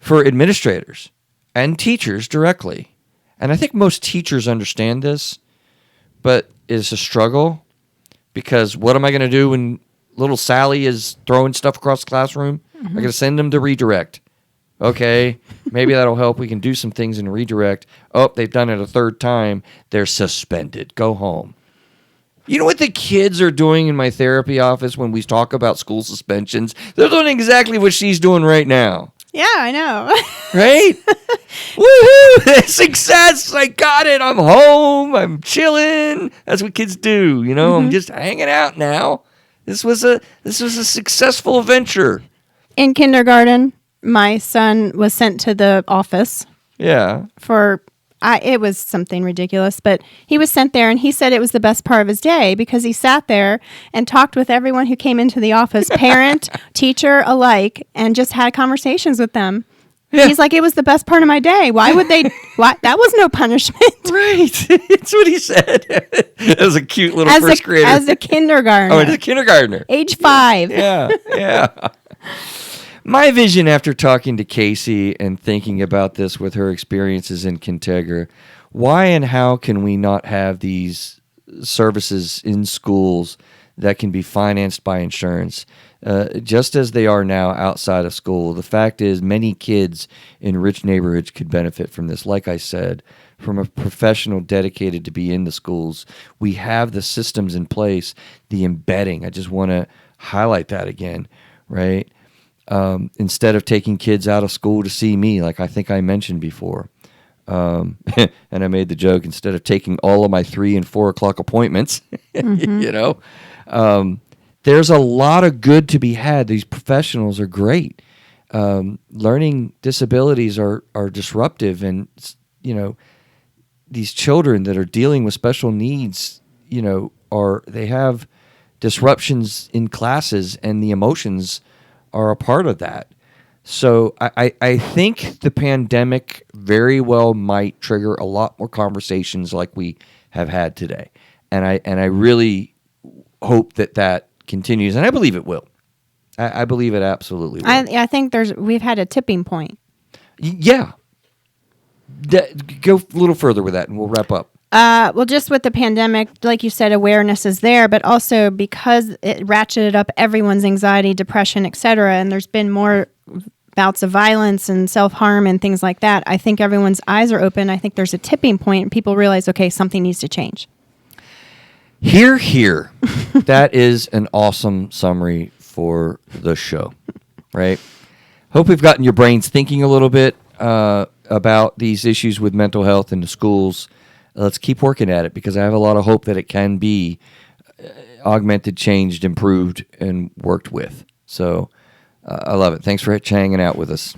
for administrators and teachers directly. And I think most teachers understand this, but it's a struggle because what am I going to do when little Sally is throwing stuff across the classroom? I'm going to send them to redirect. Okay, maybe that'll help. We can do some things in redirect. Oh, they've done it a third time. They're suspended. Go home. You know what the kids are doing in my therapy office when we talk about school suspensions? They're doing exactly what she's doing right now. Yeah, I know. Right? Woohoo! Success! I got it. I'm home. I'm chilling. That's what kids do. I'm just hanging out now. This was a successful venture. In kindergarten, my son was sent to the office. Yeah. It was something ridiculous, but he was sent there and he said it was the best part of his day because he sat there and talked with everyone who came into the office, parent, teacher alike, and just had conversations with them. Yeah. He's like, it was the best part of my day. Why would they? That was no punishment. Right. That's what he said. It was a cute little first grader. As a kindergartner. Oh, as a kindergartner. Age 5. Yeah. My vision after talking to Casey and thinking about this with her experiences in Kintegra, why and how can we not have these services in schools that can be financed by insurance, just as they are now outside of school? The fact is many kids in rich neighborhoods could benefit from this. Like I said, from a professional dedicated to be in the schools, we have the systems in place, the embedding. I just want to highlight that again, right? Instead of taking kids out of school to see me, like I think I mentioned before. And I made the joke, instead of taking all of my 3 and 4 o'clock appointments, there's a lot of good to be had. These professionals are great. Learning disabilities are disruptive, and, these children that are dealing with special needs, they have disruptions in classes, and the emotions are a part of that. So I think the pandemic very well might trigger a lot more conversations like we have had today. And I really hope that continues, and I believe it will. I believe it absolutely will. I think we've had a tipping point. Yeah. Go a little further with that, and we'll wrap up. Well, just with the pandemic, like you said, awareness is there, but also because it ratcheted up everyone's anxiety, depression, etc., and there's been more bouts of violence and self-harm and things like that, I think everyone's eyes are open. I think there's a tipping point, and people realize, okay, something needs to change. Here. That is an awesome summary for the show, right? Hope we've gotten your brains thinking a little bit about these issues with mental health in the schools. Let's keep working at it, because I have a lot of hope that it can be augmented, changed, improved, and worked with. So I love it. Thanks for hanging out with us.